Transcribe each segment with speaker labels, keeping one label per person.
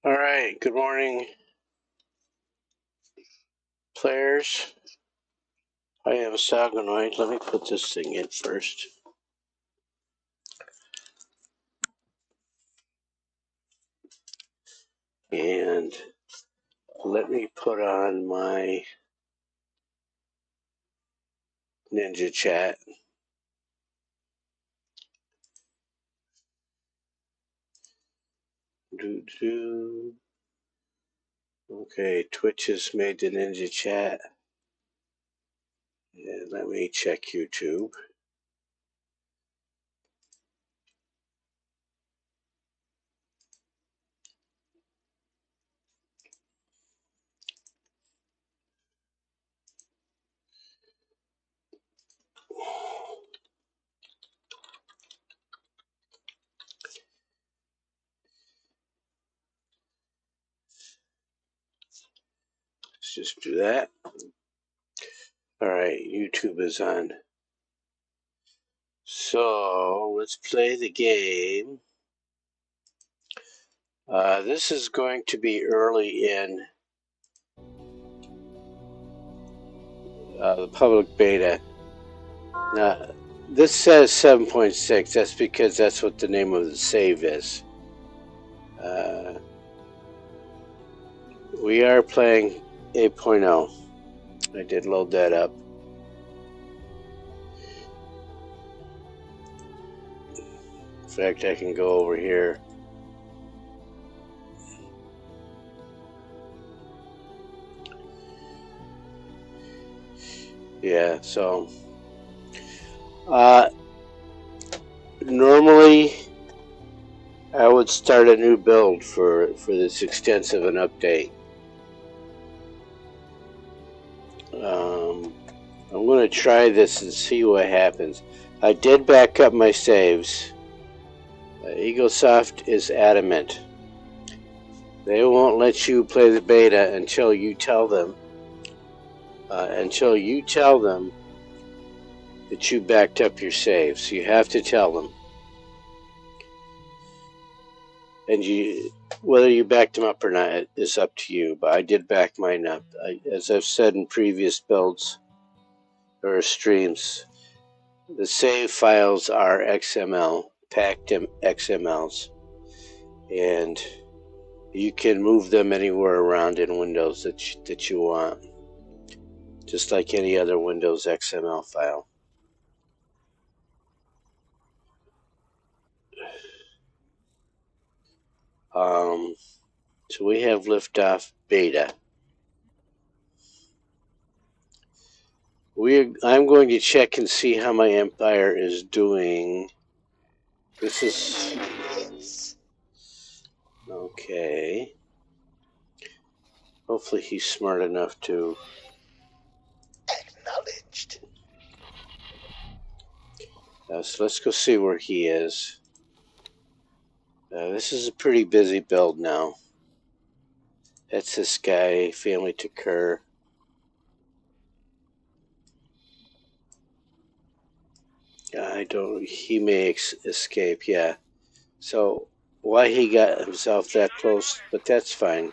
Speaker 1: All right, good morning, players. I am Sagonoid. Let me put this thing in first. And let me put on my Ninja Chat. Okay, Twitch has made the Ninja Chat. And let me check YouTube. Let's just do that. All right, YouTube is on. So let's play the game. This is going to be early in the public beta. Now, this says 7.6. That's because that's what the name of the save is. We are playing 8.0. I did load that up. In fact, I can go over here. Yeah, so normally I would start a new build for this extensive an update. I'm going to try this and see what happens. I did back up my saves. Eaglesoft is adamant. They won't let you play the beta until you tell them. Until you tell them that you backed up your saves. So you have to tell them. And whether you backed them up or not is up to you. But I did back mine up. As I've said in previous builds or streams, the save files are XML, packed XMLs. And you can move them anywhere around in Windows that you want. Just like any other Windows XML file. So we have liftoff beta. I'm going to check and see how my Empire is doing. This is okay. Hopefully he's smart enough to.
Speaker 2: Acknowledged.
Speaker 1: So let's go see where he is. This is a pretty busy build now. That's this guy, family to Kerr. He may escape, yeah. So why he got himself that close, but that's fine.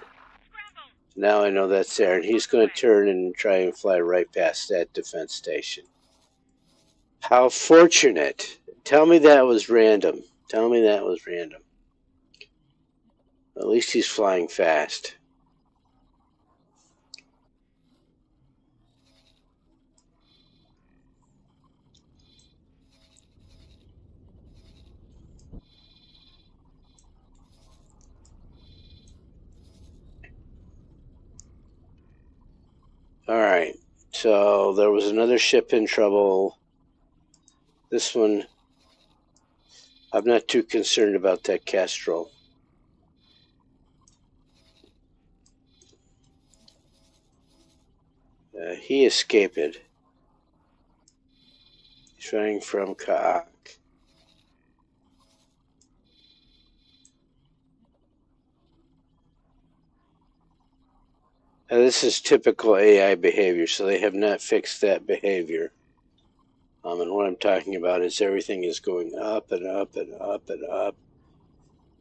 Speaker 1: Now I know that's there, and he's going to turn and try and fly right past that defense station. How fortunate. Tell me that was random. Tell me that was random. At least he's flying fast. Alright, so there was another ship in trouble. This one, I'm not too concerned about that Castrol. He escaped. Trying from Kaak. Now, this is typical AI behavior, so they have not fixed that behavior. And what I'm talking about is everything is going up and up and up and up.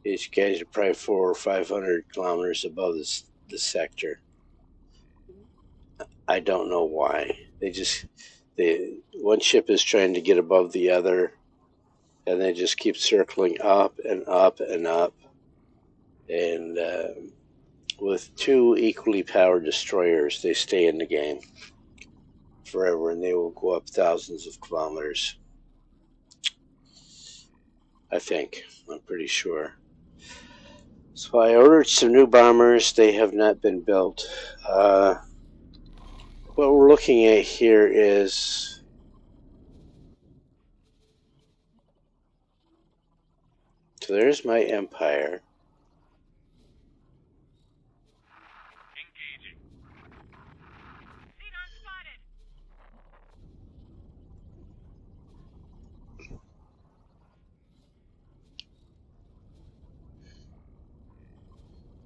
Speaker 1: These guys are probably 400 or 500 kilometers above the sector. I don't know why. One ship is trying to get above the other, and they just keep circling up and up and up. And with two equally powered destroyers, they stay in the game forever, and they will go up thousands of kilometers. I think. I'm pretty sure. So I ordered some new bombers. They have not been built. What we're looking at here is so there's my empire.
Speaker 2: Engaging. Xenon spotted.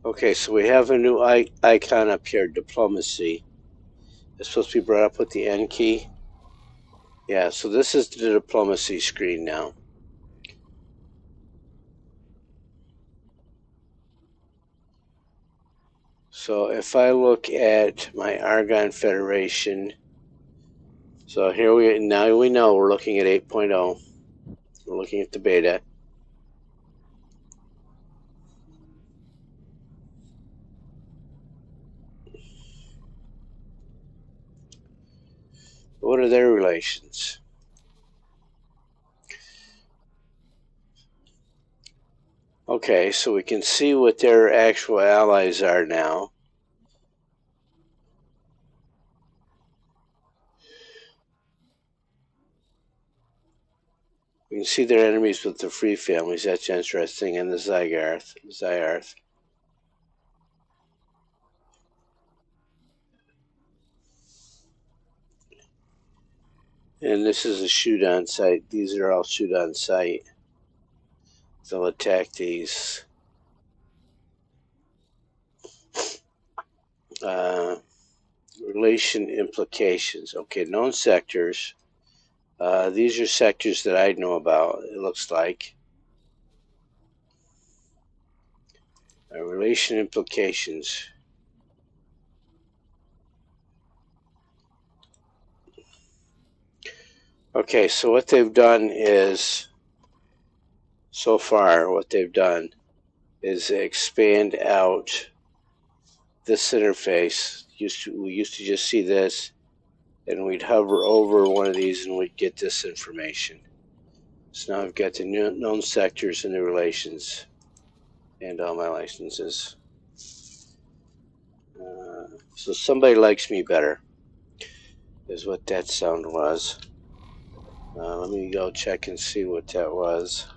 Speaker 1: Okay, so we have a new icon up here, diplomacy. It's supposed to be brought up with the N key. Yeah, so this is the diplomacy screen now. So if I look at my Argon Federation, so here now we know we're looking at 8.0. We're looking at the beta. What are their relations? Okay, so we can see what their actual allies are now. We can see their enemies with the free families. That's interesting. And the Zyarth. And this is a shoot on site. These are all shoot on site. They'll attack these. Relation implications. Okay, known sectors. These are sectors that I know about, it looks like. Relation implications. Okay, so what they've done is, so far, what they've done is expand out this interface. We used to just see this, and we'd hover over one of these and we'd get this information. So now I've got the known sectors and the relations and all my licenses. So somebody likes me better is what that sound was. Let me go check and see what that was.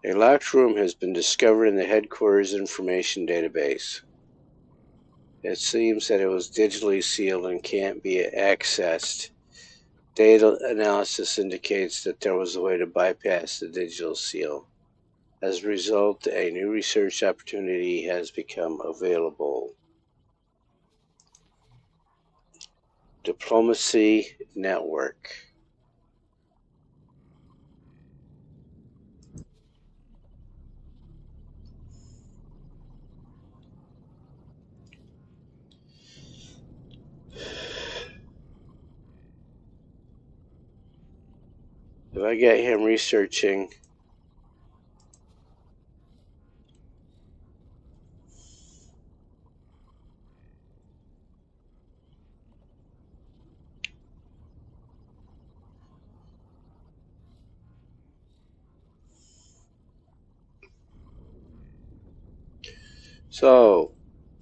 Speaker 1: A locked room has been discovered in the headquarters information database. It seems that it was digitally sealed and can't be accessed. Data analysis indicates that there was a way to bypass the digital seal. As a result, a new research opportunity has become available. Diplomacy Network. If I get him researching, so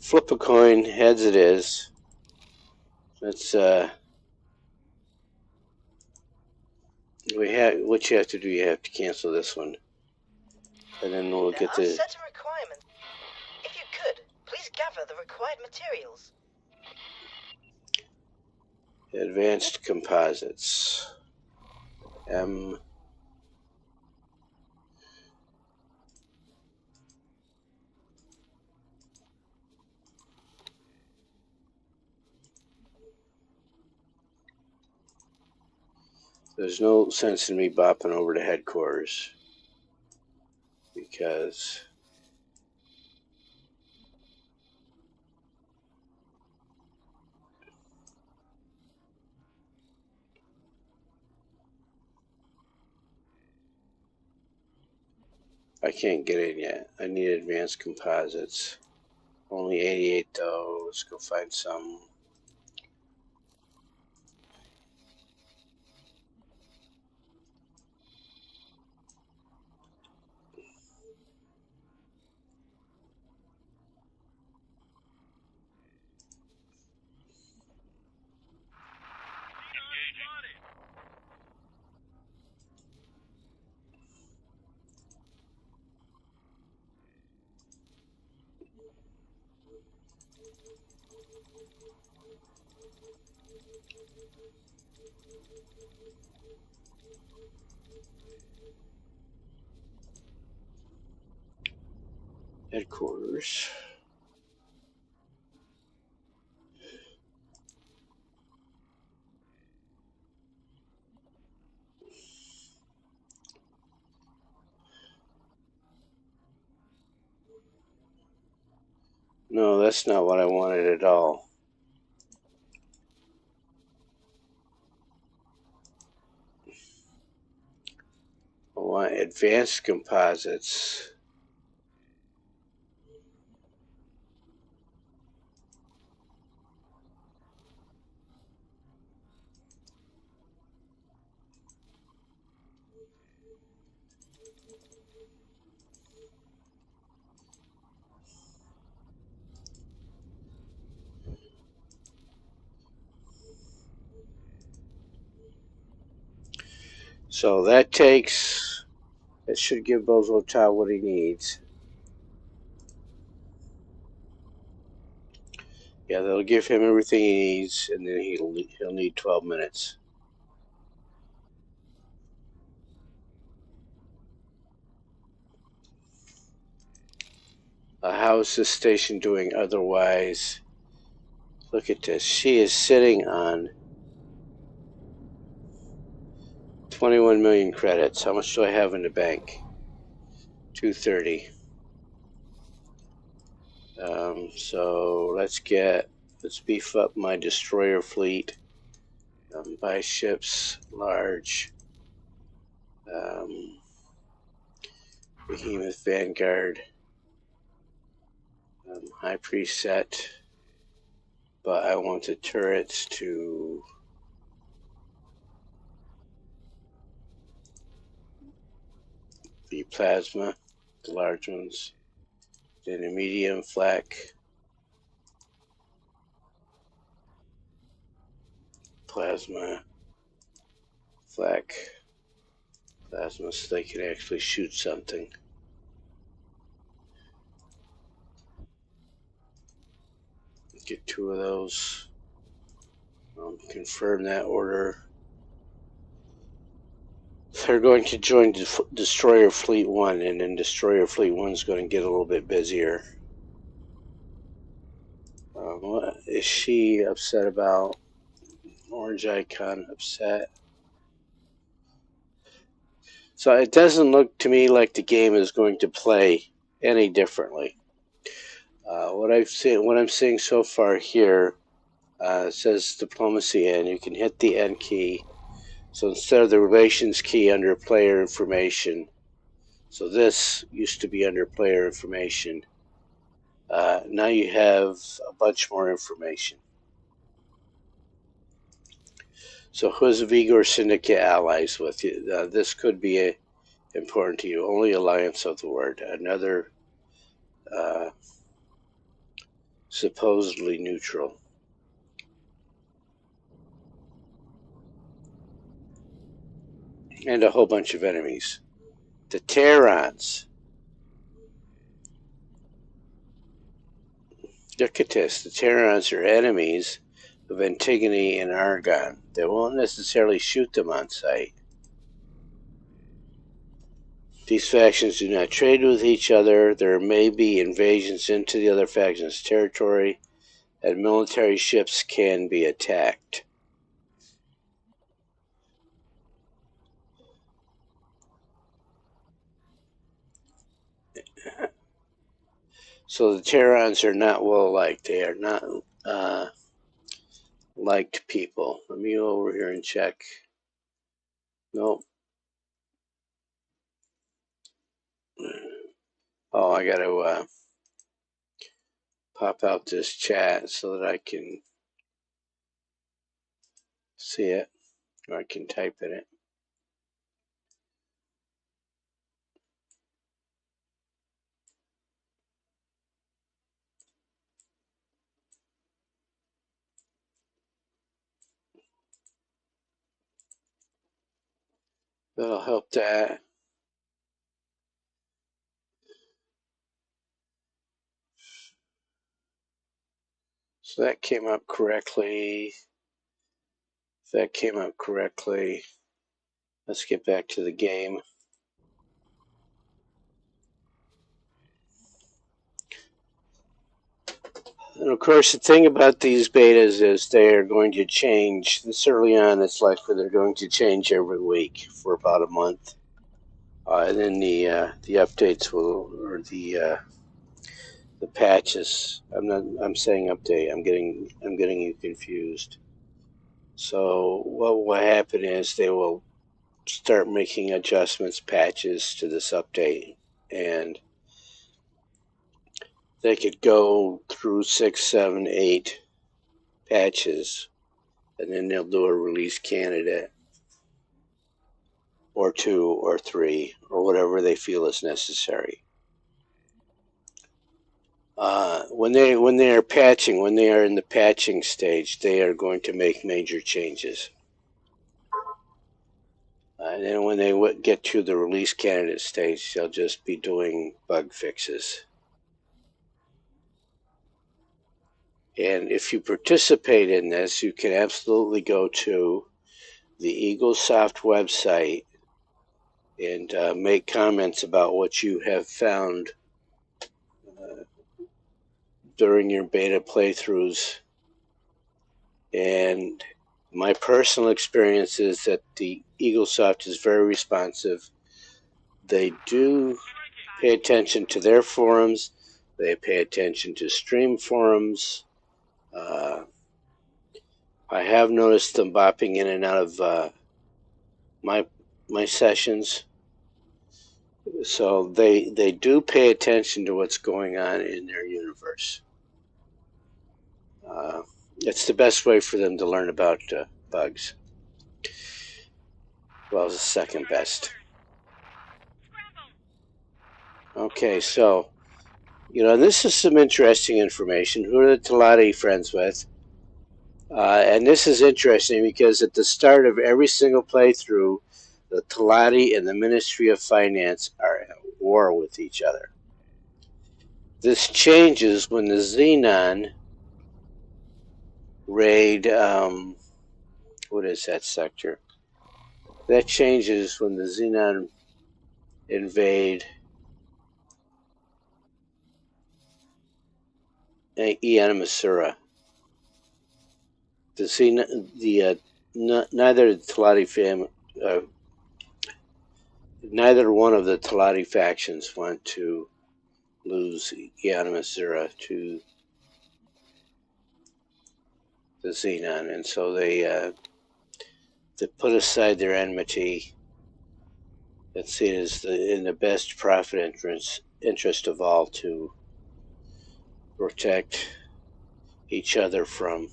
Speaker 1: flip a coin, heads it is. Let's what you have to do, you have to cancel this one. And then we'll get the
Speaker 3: certain requirements. If you could, please gather the required materials.
Speaker 1: advanced composites. M. There's no sense in me bopping over to headquarters because I can't get in yet. I need advanced composites. Only 88 though. Let's go find some. Headquarters. No, that's not what I wanted at all. I want advanced composites. So that should give Bozo Tao what he needs. Yeah, that'll give him everything he needs, and then he'll need 12 minutes. How is this station doing otherwise? Look at this. She is sitting on 21 million credits. How much do I have in the bank? 230. So let's beef up my destroyer fleet. Buy ships large. Behemoth Vanguard. High preset. But I want the turrets to be plasma, the large ones. Then a medium flak. Plasma. Flak. Plasma so they can actually shoot something. Get 2 of those. Confirm that order. They're going to join Destroyer Fleet 1, and then Destroyer Fleet 1 is going to get a little bit busier. What is she upset about? Orange icon upset. So it doesn't look to me like the game is going to play any differently. What I'm seeing so far here says diplomacy N. You can hit the N key. So instead of the relations key under player information, so this used to be under player information. Now you have a bunch more information. So who's Vigor Syndicate allies with you? This could be important to you. Only alliance of the word. Another supposedly neutral. And a whole bunch of enemies. The Terrans. Look at this. The Terrans are enemies of Antigone and Argon. They won't necessarily shoot them on sight. These factions do not trade with each other. There may be invasions into the other faction's territory, and military ships can be attacked. So the Terrans are not well liked. They are not liked people. Let me go over here and check. Nope. Oh, I got to pop out this chat so that I can see it, or I can type in it. That'll help that. So that came up correctly. If that came up correctly, let's get back to the game. And of course, the thing about these betas is they are going to change. This early on, it's likely they're going to change every week for about a month. And then the updates will, or the patches. I'm saying update. I'm getting you confused. So what will happen is they will start making adjustments, patches to this update, and they could go through 6, 7, 8 patches, and then they'll do a release candidate or 2 or 3 or whatever they feel is necessary. When they are patching, when they are in the patching stage, they are going to make major changes. And then when they get to the release candidate stage, they'll just be doing bug fixes. And if you participate in this, you can absolutely go to the EagleSoft website and make comments about what you have found during your beta playthroughs. And my personal experience is that the EagleSoft is very responsive. They do pay attention to their forums. They pay attention to stream forums. I have noticed them bopping in and out of my sessions. So they do pay attention to what's going on in their universe. It's the best way for them to learn about bugs. Well, it's the second best. Okay, so, this is some interesting information. Who are the Talati friends with? And this is interesting because at the start of every single playthrough, the Talati and the Ministry of Finance are at war with each other. This changes when the Xenon raid, what is that sector? That changes when the Xenon invade Eonamasura. Neither the Talati family, neither one of the Talati factions want to lose Eonamasura to the Xenon, and so they put aside their enmity and see it as in the best profit interest of all to protect each other from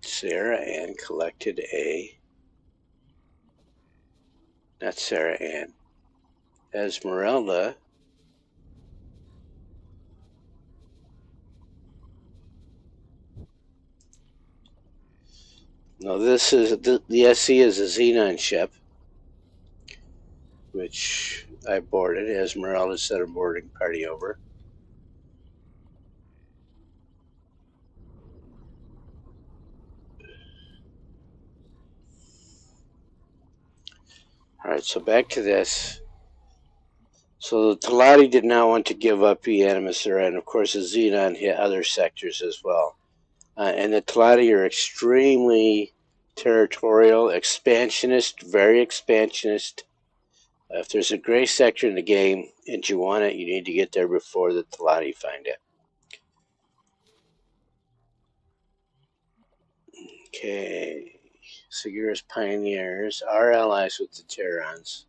Speaker 1: Sarah Ann collected not Sarah Ann, Esmeralda No, this is the SE is a Xenon ship, which I boarded. Esmeralda set a boarding party over. Alright, so back to this. So the Talati did not want to give up the Animus, and of course the Xenon hit other sectors as well. And the Talati are extremely territorial, expansionist, very expansionist. If there's a gray sector in the game and you want it, you need to get there before the Talati find it. Okay. Segura's Pioneers are allies with the Terrans.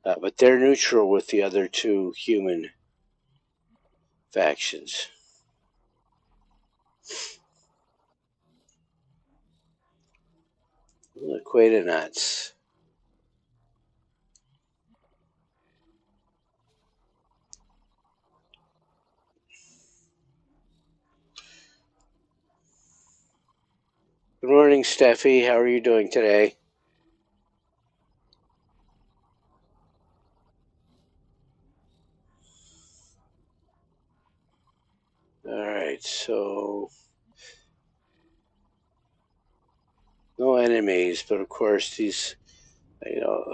Speaker 1: But they're neutral with the other two human factions. The Quadenauts. Good morning, Steffi. How are you doing today? Alright, so no enemies, but of course these,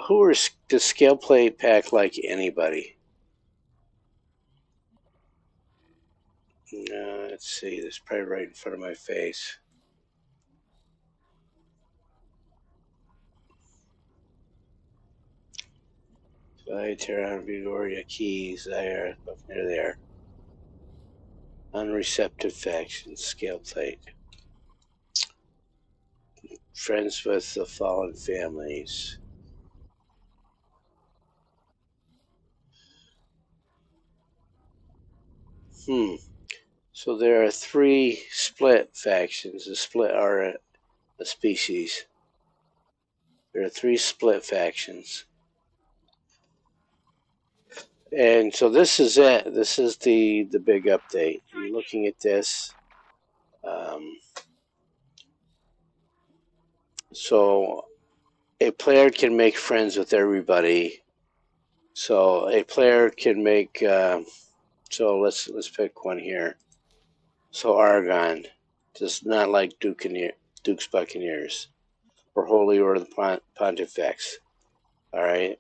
Speaker 1: who are the scale plate pack like anybody? Let's see, this is probably right in front of my face. Terran, Vigoria, Keys, there, up near there. Unreceptive factions, scale plate. Friends with the fallen families. So there are 3 split factions. The split are a species. There are 3 split factions. And so this is it. This is the big update. You're looking at this. So a player can make friends with everybody. So a player can make. So let's pick one here. So Argon, just not like Duke's Buccaneers, or Holy Order of the Pontifex. All right,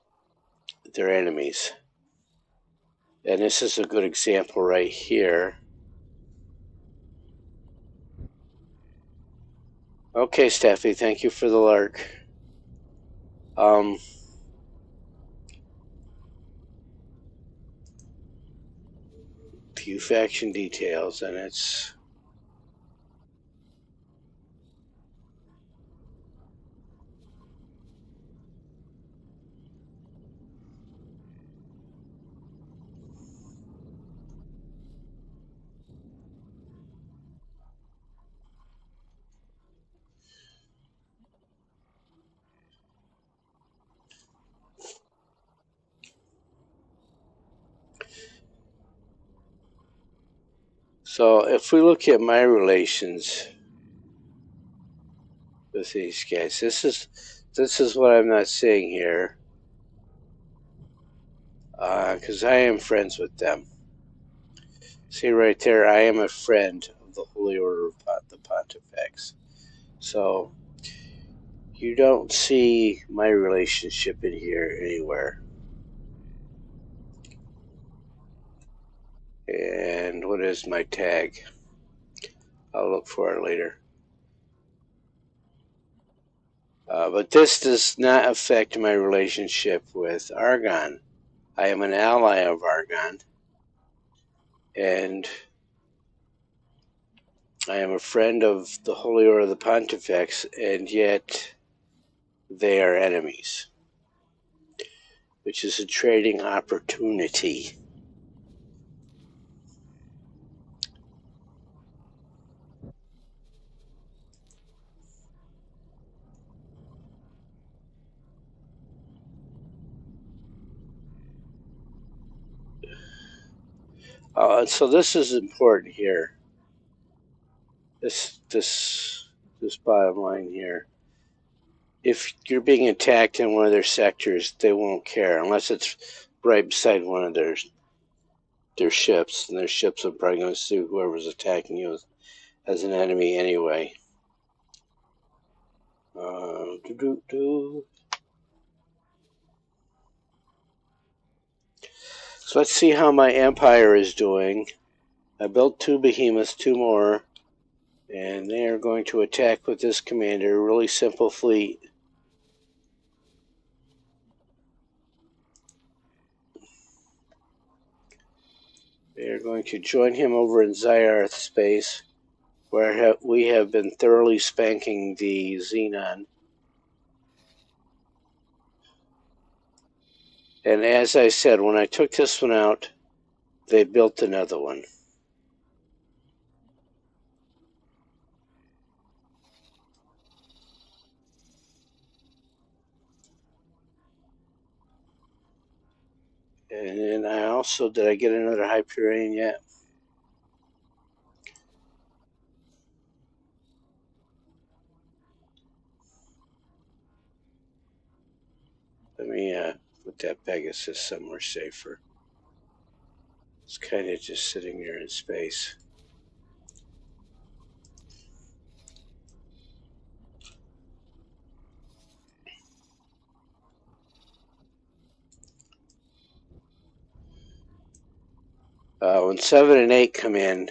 Speaker 1: they're enemies. And this is a good example right here. Okay, Steffi, thank you for the lark. Few faction details, and it's so if we look at my relations with these guys, this is what I'm not saying here, because I am friends with them. See right there, I am a friend of the Holy Order of the Pontifex. So you don't see my relationship in here anywhere. And what is my tag? I'll look for it later. But this does not affect my relationship with Argon. I am an ally of Argon, and I am a friend of the Holy Order of the Pontifex, and yet they are enemies, which is a trading opportunity. So this is important here. This bottom line here. If you're being attacked in one of their sectors, they won't care unless it's right beside one of their ships, and their ships are probably going to see whoever's attacking you as an enemy anyway. So let's see how my empire is doing. I built 2 behemoths, 2 more, and they are going to attack with this commander. Really simple fleet. They are going to join him over in Zyarth space, where we have been thoroughly spanking the Xenon. And as I said, when I took this one out, they built another one. And then I also, did I get another Hyperion yet? Let me put that Pegasus somewhere safer. It's kind of just sitting there in space. When 7 and 8 come in,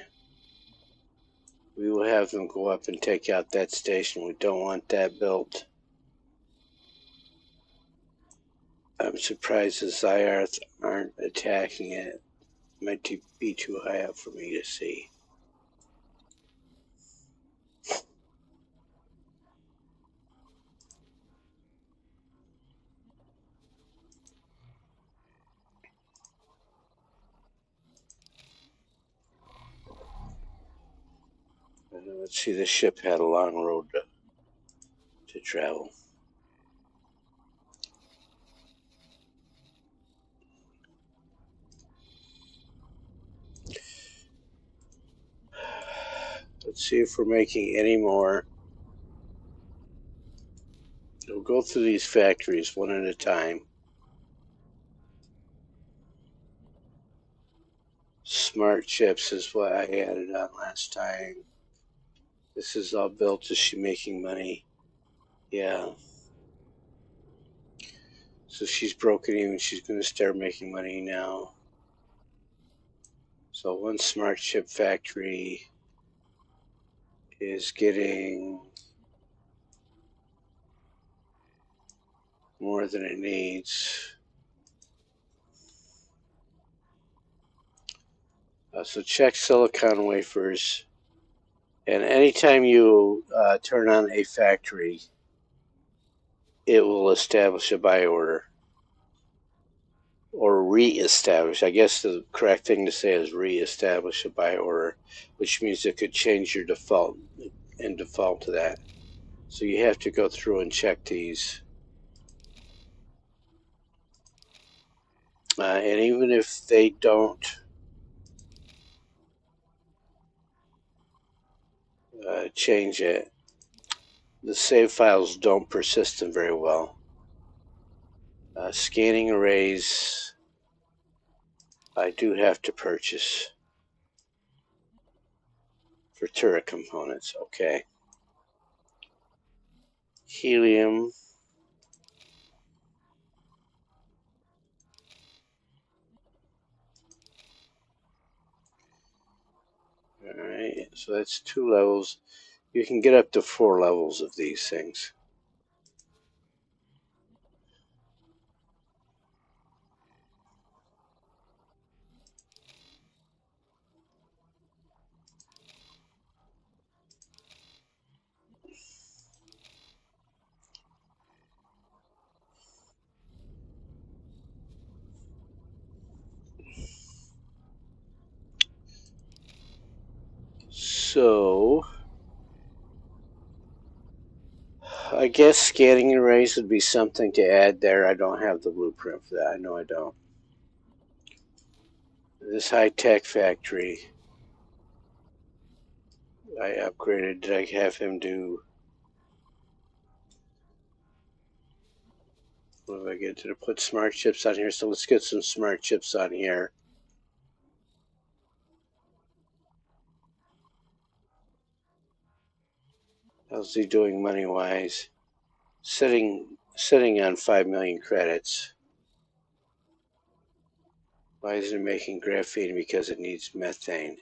Speaker 1: we will have them go up and take out that station. We don't want that built. I'm surprised the Zyarth aren't attacking it. It might be too high up for me to see. Let's see, this ship had a long road to travel. Let's see if we're making any more. We'll go through these factories one at a time. Smart chips is what I added on last time. This is all built. Is she making money? Yeah. So she's broken even. She's going to start making money now. So one smart chip factory is getting more than it needs. So check silicon wafers. And anytime you turn on a factory, it will establish a buy order. Or re-establish. I guess the correct thing to say is re-establish a buy order, which means it could change your default and default to that. So you have to go through and check these. And even if they don't change it, the save files don't persist them very well. Scanning arrays, I do have to purchase for turret components. Okay. Helium. Alright, so that's 2 levels. You can get up to 4 levels of these things. So, I guess scanning arrays would be something to add there. I don't have the blueprint for that. I know I don't. This high-tech factory, I upgraded. Did I have him do? What did I get? Did I put smart chips on here? So let's get some smart chips on here. How's he doing money-wise? Sitting on 5 million credits. Why isn't it making graphene? Because it needs methane.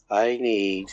Speaker 1: I need